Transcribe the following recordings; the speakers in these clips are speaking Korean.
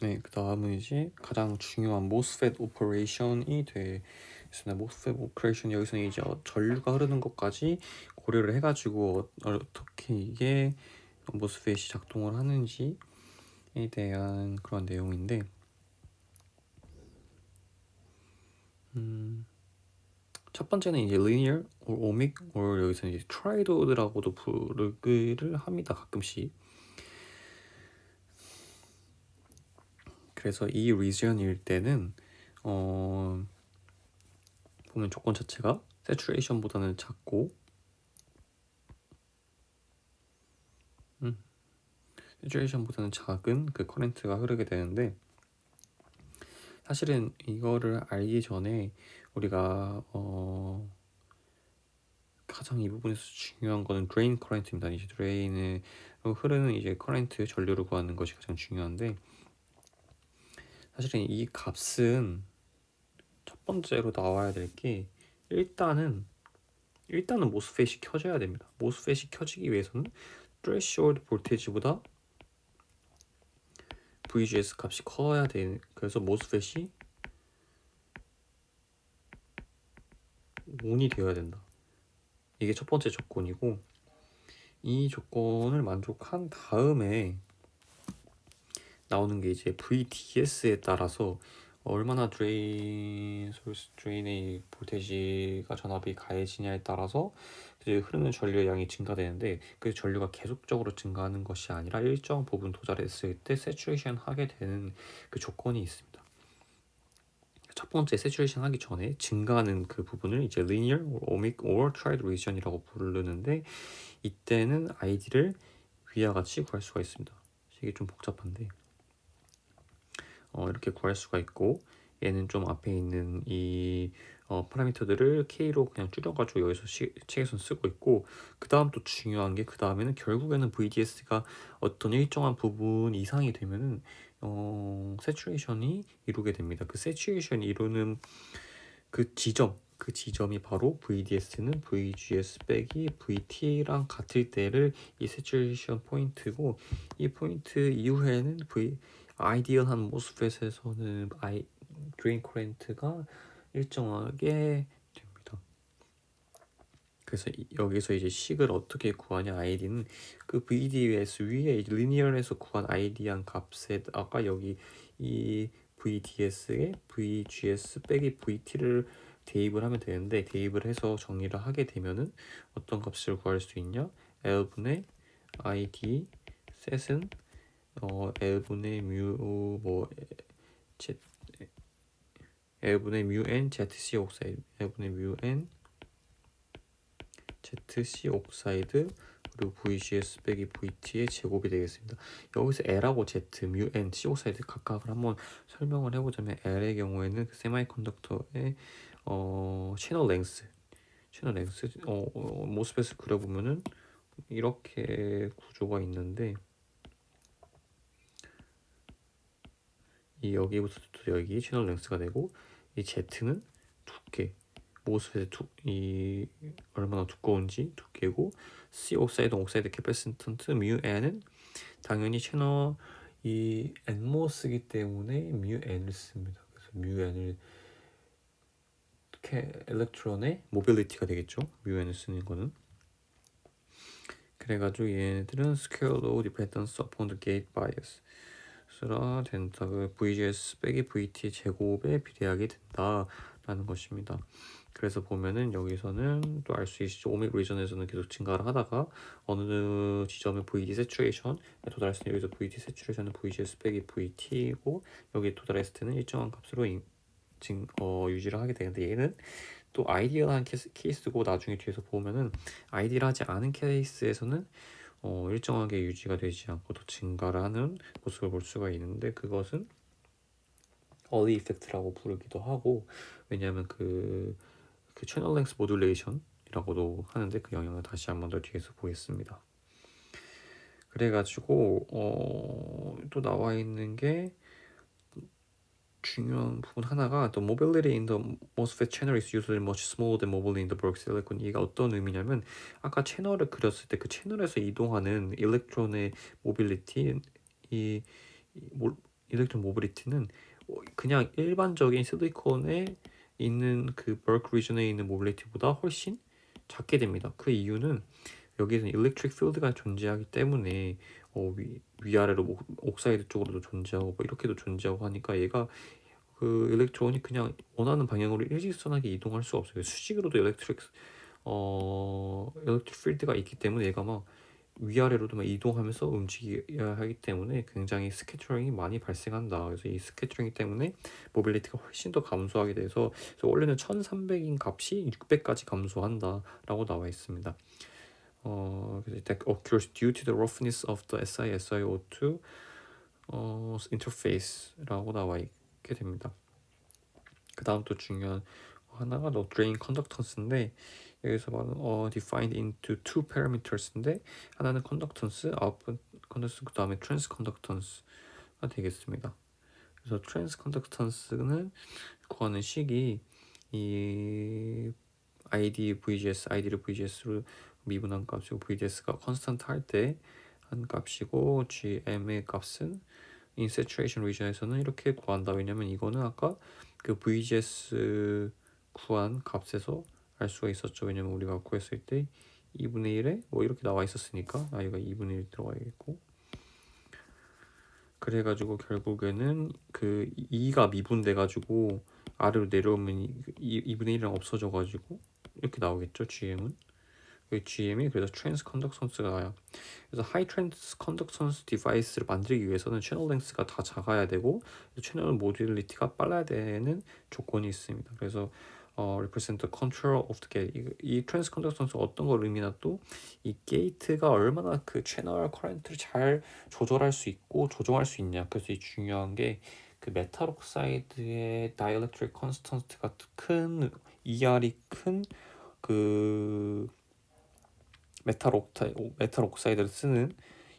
네, 그 다음은 이제 가장 중요한 MOSFET 오퍼레이션이 되겠습니다. MOSFET 오퍼레이션 여기서는 이제 전류가 흐르는 것까지 고려를 해가지고 어떻게 이게 MOSFET이 작동을 하는지에 대한 그런 내용인데, 첫 번째는 이제 linear or ohmic or 여기서는 이제 트라이도드라고도 부르기를 합니다. 가끔씩. 그래서 이 region일 때는 보면 조건 자체가 saturation보다는 작고 saturation보다는 작은 그 커렌트가 흐르게 되는데, 사실은 이거를 알기 전에 우리가 가장 이 부분에서 중요한 거는 drain current입니다. 이제 drain으로 흐르는 이제 커렌트 전류를 구하는 것이 가장 중요한데, 사실은 이 값은 첫 번째로 나와야 될 게 일단은 모스펫이 켜져야 됩니다. 모스펫이 켜지기 위해서는 threshold 볼테이지보다 VGS 값이 커야 돼. 그래서 모스펫이 ON이 되어야 된다. 이게 첫 번째 조건이고, 이 조건을 만족한 다음에 나오는 게 이제 VDS에 따라서 얼마나 소스 드레인의 볼테이지가 전압이 가해지냐에 따라서 이제 흐르는 전류의 양이 증가되는데, 그 전류가 계속적으로 증가하는 것이 아니라 일정 부분 도달했을 때 세츄레이션 하게 되는 그 조건이 있습니다. 첫 번째 세츄레이션 하기 전에 증가하는 그 부분을 이제 linear, ohmic, or tried region이라고 부르는데, 이때는 id를 위와 같이 구할 수가 있습니다. 이게 좀 복잡한데 이렇게 구할 수가 있고, 얘는 좀 앞에 있는 이 파라미터들을 K로 그냥 줄여가지고 여기서 책에서 쓰고 있고, 그 다음 또 중요한 게, 그 다음에는 결국에는 VDS가 어떤 일정한 부분 이상이 되면은 세츄레이션이 이루게 됩니다. 그 세츄레이션이 이루는 그 지점이 바로 VDS는 VGS 빼기 VT랑 같을 때를 이 세츄레이션 포인트고, 이 포인트 이후에는 아이디얼한 모스펫에서는 드레인 커렌트가 일정하게 됩니다. 그래서 여기서 이제 식을 어떻게 구하냐, 아이디는 그 VDS 위에 이제 리니어에서 구한 아이디한 값에다가 여기 이 VDS에 VGS 빼기 VT를 대입을 하면 되는데, 대입을 해서 정의를 하게 되면은 어떤 값을 구할 수 있냐, L분의 ID 셋은 L분의 뮤 Z L분의 뮤 N ZC 옥사이드, L분의 뮤 N ZC 옥사이드 그리고 VGS 빼기 VT의 제곱이 되겠습니다. 여기서 L하고 Z, 뮤 N, C 옥사이드 각각을 한번 설명을 해보자면, L의 경우에는 그 세마이컨덕터의 채널 랭스 모스펫을 그려보면은 이렇게 구조가 있는데, 이 여기부터 여기 채널 랭스가 되고, 이 Z는 두께, 모스펫의 이 얼마나 두꺼운지 두께고, C 옥사이드 캐패시턴트 뮤 N은 당연히 채널 이 N모스이기 때문에 뮤 N을 씁니다. 그래서 뮤 N을 일렉트론의 모빌리티가 되겠죠, 뮤 N을 쓰는 거는. 그래가지고 얘네들은 square law dependence upon the gate bias 라 된다. 그 VGS 빼기 VT 제곱에 비례하게 된다라는 것입니다. 그래서 보면은 여기서는 또 알 수 있죠. 오믹 리전에서는 계속 증가를 하다가 어느 지점에 VD 세츄레이션에 도달했을 때, 여기서 VD 세츄레이션은 VGS 빼기 VT고, 여기 도달했을 때는 일정한 값으로 유지를 하게 되는데, 얘는 또 아이디얼한 케이스고, 나중에 뒤에서 보면은 아이디얼하지 않은 케이스에서는 일정하게 유지가 되지 않고 더 증가를 하는 모습을 볼 수가 있는데, 그것은 early effect라고 부르기도 하고, 왜냐하면 그 채널 랭스 모듈레이션이라고도 하는데, 그 영향을 다시 한번 더 뒤에서 보겠습니다. 그래가지고 또 나와 있는 게 중요한 부분 하나가, the mobility in the MOSFET channel is usually much smaller than mobility in the bulk silicon. 이게 어떤 의미냐면, 아까 채널을 그렸을 때 그 채널에서 이동하는 일렉트론의 모빌리티, 이 일렉트릭 모빌리티는 그냥 일반적인 실리콘에 있는 그 버크 리전에 있는 모빌리티보다 훨씬 작게 됩니다. 그 이유는 여기에는 일렉트릭 필드가 존재하기 때문에 위아래로 옥사이드 쪽으로도 존재하고 뭐 이렇게도 존재하고 하니까 얘가 그 일렉트론이 그냥 원하는 방향으로 일직선하게 이동할 수가 없어요. 수직으로도 일렉트릭 필드가 있기 때문에 얘가 막 위아래로도 막 이동하면서 움직여야 하기 때문에 굉장히 스캐터링이 많이 발생한다. 그래서 이 스캐터링 때문에 모빌리티가 훨씬 더 감소하게 돼서 그래서 원래는 1300인 값이 600까지 감소한다라고 나와 있습니다. 그래서 that occurs due to the roughness of the SiSiO2 interface라고 나와 있게 됩니다. 그 다음 또 중요한 하나가 drain conductance인데 여기서 말하는 defined into two parameters인데 하나는 conductance, output conductance, 그 다음에 transconductance가 되겠습니다. 그래서 transconductance는 구하는 식이 이 ID를 VGS로 미분한 값이고 VGS가 constant 할 때 한 값이고 GM의 값은 in saturation region에서는 이렇게 구한다. 왜냐면 이거는 아까 그 VGS 구한 값에서 알 수가 있었죠. 왜냐면 우리가 구했을 때 2분의 1에 뭐 이렇게 나와 있었으니까 이거 2분의 1 들어가야겠고 그래가지고 결국에는 그 2가 미분돼 가지고 아래로 내려오면 2분의 1은 없어져가지고 이렇게 나오겠죠. GM은 그 GM이 그래서 트랜스 컨덕턴스가 나와요. 그래서 하이 트랜스 컨덕턴스 디바이스를 만들기 위해서는 채널 랭스가 다 작아야 되고 채널 모듈리티가 빨라야 되는 조건이 있습니다. 그래서 represent the control of the gate. 이 트랜스 컨덕턴스 어떤 걸 의미나 또 이 게이트가 얼마나 그 채널 커런트를 잘 조절할 수 있고 조정할 수 있냐. 그래서 이 중요한 게 그 메탈 옥사이드의 다이엘렉트릭 컨스턴트가 큰 ER이 큰 그 메탈 옥사이드를 쓰는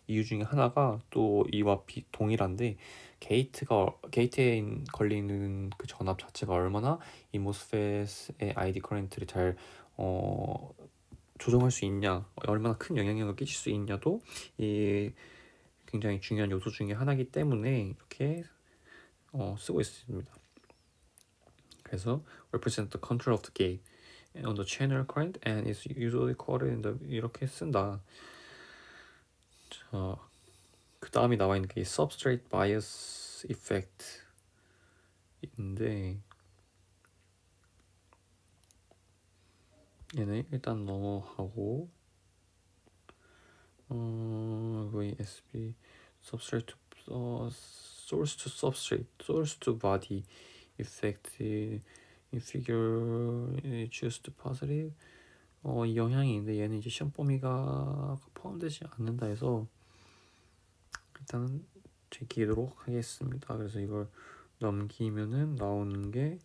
이유 중에 하나가 또 이와 동일한데 게이트에 걸리는 그 전압 자체가 얼마나 이 모스펫의 ID 커런트를 잘 조정할 수 있냐, 얼마나 큰 영향력을 끼칠 수 있냐도 이 굉장히 중요한 요소 중에 하나이기 때문에 이렇게 쓰고 있습니다. 그래서 represent the control of the gate on the channel current and is usually quoted in the 이렇게 쓴다. 그 다음에 나와 있는 게 substrate bias effect인데 얘는 일단 넘어가고 VSB substrate source to substrate, source to body effect in figure choose to positive 이 영향이 있는데 얘는 이제 시험 범위가 포함되지 않는다 해서 일단 제끼도록 하겠습니다. 그래서 이걸 넘기면은 나오는 게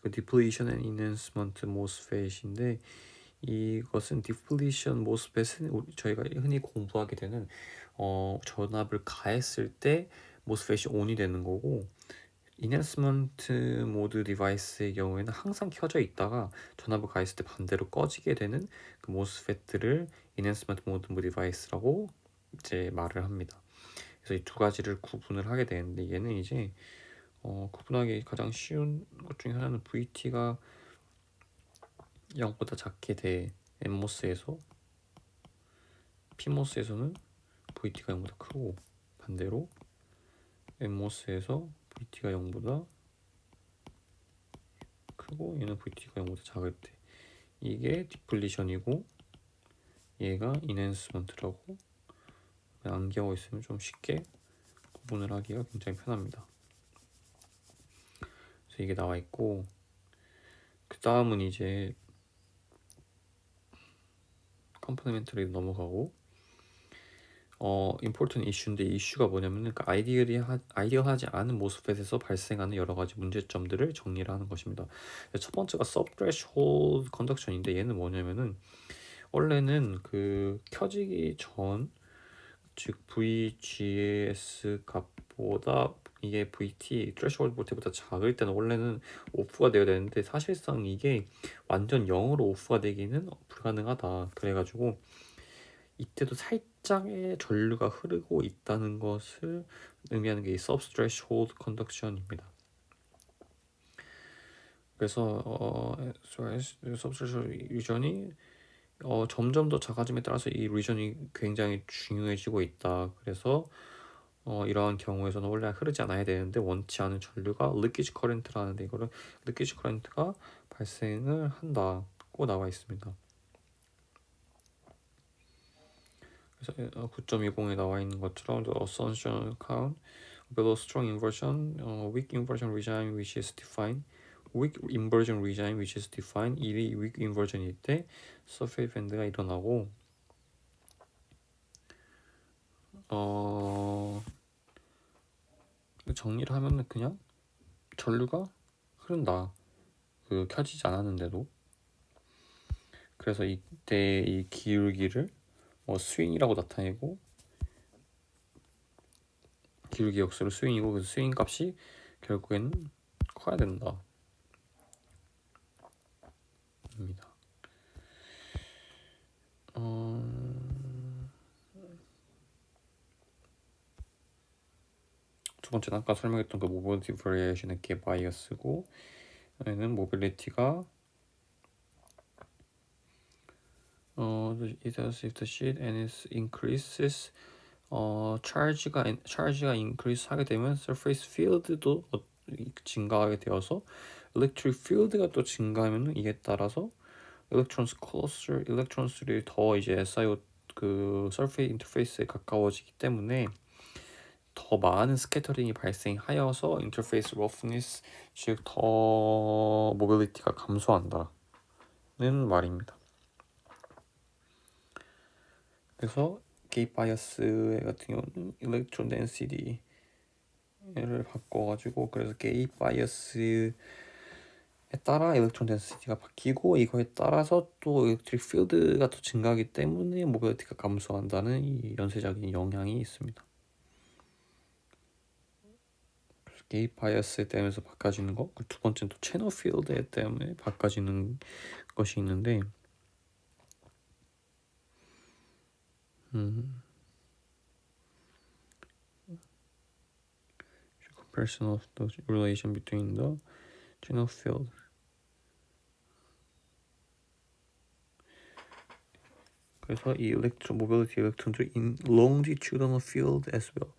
그 depletion and enhancement MOSFET인데 이것은 depletion MOSFET은 저희가 흔히 공부하게 되는 전압을 가했을 때 MOSFET이 ON이 되는 거고 enhancement 모드 디바이스의 경우에는 항상 켜져 있다가 전압을 가했을 때 반대로 꺼지게 되는 그 MOSFET들을 enhancement 모드 디바이스라고 이제 말을 합니다. 그래서 이 두 가지를 구분을 하게 되는데 얘는 이제 구분하기 가장 쉬운 것 중에 하나는 VT가 0보다 작게 돼 NMOS에서 PMOS에서는 VT가 0보다 크고 반대로 NMOS에서 VT가 0보다 크고 얘는 VT가 0보다 작을 때 이게 디플리션이고 얘가 인핸스먼트라고 암기하고 있으면 좀 쉽게 구분을 하기가 굉장히 편합니다. 그래서 이게 나와 있고 그 다음은 이제 컴포넌트로 넘어가고 important 이슈인데 이슈가 뭐냐면은 그 아이디어하지 않은 모스펫에서 발생하는 여러 가지 문제점들을 정리를 하는 것입니다. 첫 번째가 subthreshold conduction인데 얘는 뭐냐면은 원래는 그 켜지기 전 즉 VGS 값보다 이게 VT threshold 볼트보다 작을 때는 원래는 오프가 되어야 되는데 사실상 이게 완전 0으로 오프가 되기는 불가능하다. 그래가지고 이때도 살짝의 전류가 흐르고 있다는 것을 의미하는 게 이 subthreshold conduction입니다. 그래서 subthreshold 리전이 점점 더 작아짐에 따라서 이 리전이 굉장히 중요해지고 있다. 그래서 이러한 경우에서는 원래 흐르지 않아야 되는데 원치 않은 전류가 리키지 커런트라는데 이거를 리키지 커런트가 발생을 한다고 나와 있습니다. 그래서 9.20에 나와 있는 것처럼 the assumption count below strong inversion, weak inversion regime which is defined, weak inversion regime which is defined. 이 weak inversion일 때 surface band가 일어나고 정리를 하면은 그냥 전류가 흐른다. 켜지지 않았는데도. 그래서 이때 이 기울기를 스윙이라고 나타내고 기울기 역수를 스윙이고 그 스윙 값이 결국에는 커야 된다. 입니다. 두 번째는 아까 설명했던 그 모빌리티 버리에이션의 게 바이어스고 얘는 모빌리티가 it has if the sheet and it increases charge가 increase 하게 되면 surface field도 증가하게 되어서 electric field가 또 증가하면 이에 따라서 electrons들이 더 이제 SiO 그 surface 인터페이스에 가까워지기 때문에 더 많은 스캐터링이 발생하여서 인터페이스 러프니스 즉 더 모빌리티가 감소한다는 말입니다. 그래서 게이트 바이어스 같은 경우는 일렉트론 덴시티를 바꿔가지고 그래서 게이트 바이어스에 따라 일렉트론 덴시티가 바뀌고 이거에 따라서 또 일렉트릭 필드가 더 증가하기 때문에 모빌리티가 감소한다는 이 연쇄적인 영향이 있습니다. 게이트 바이어스 때문에 바꿔지는 거, 두 번째는 또 채널 필드 때문에 바꿔지는 것이 있는데 comparison of the relation between the channel field. 그래서 이 모빌리티 일렉트론들이 in longitudinal field as well.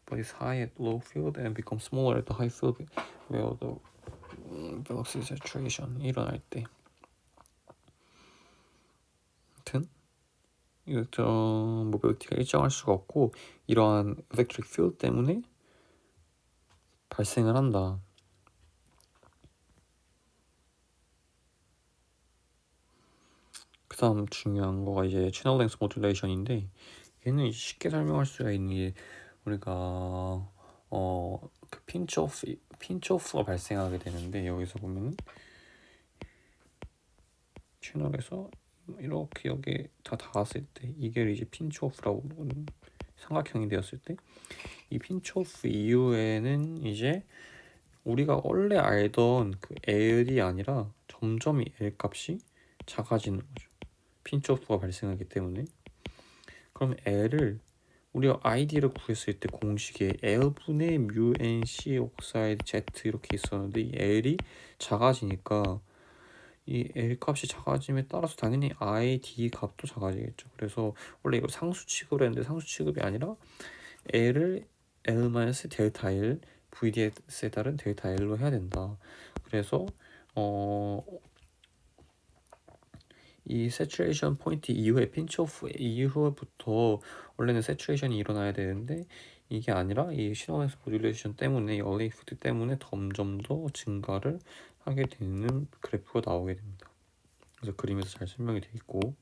But it's high at low field and become smaller at the high field where the velocity saturation 일어날 때. 아무튼 일렉트론 모빌리티가 일정할 수가 없고 이러한 electric field 때문에 발생을 한다. 그 다음 중요한 거가 이제 채널 랭스 모듈레이션인데 얘는 쉽게 설명할 수가 있는 게 우리가 그 핀치오프가 발생하게 되는데 여기서 보면 채널에서 이렇게 여기 다 닿았을 때 이게 이제 핀치오프라고 부르는 삼각형이 되었을 때 이 핀치오프 이후에는 이제 우리가 원래 알던 그 L이 아니라 점점 이 L 값이 작아지는 거죠. 핀치오프가 발생하기 때문에. 그럼 L을 우리가 ID를 구했을 때 공식에 L분의 mu NC 옥사이드 Z 이렇게 있었는데 이 L이 작아지니까 이 L 값이 작아짐에 따라서 당연히 ID 값도 작아지겠죠. 그래서 원래 이거 상수 취급을 했는데 상수 취급이 아니라 L을 L-델타 L VDS에 따른 델타 L로 해야 된다. 그래서 이 세츄레이션 포인트 이후에 핀치오프 이후부터 원래는 세츄레이션이 일어나야 되는데 이게 아니라 이 시너렉스 모듈레이션 때문에 이 얼리 이펙트 때문에 점점 더 증가를 하게 되는 그래프가 나오게 됩니다. 그래서 그림에서 잘 설명이 되어 있고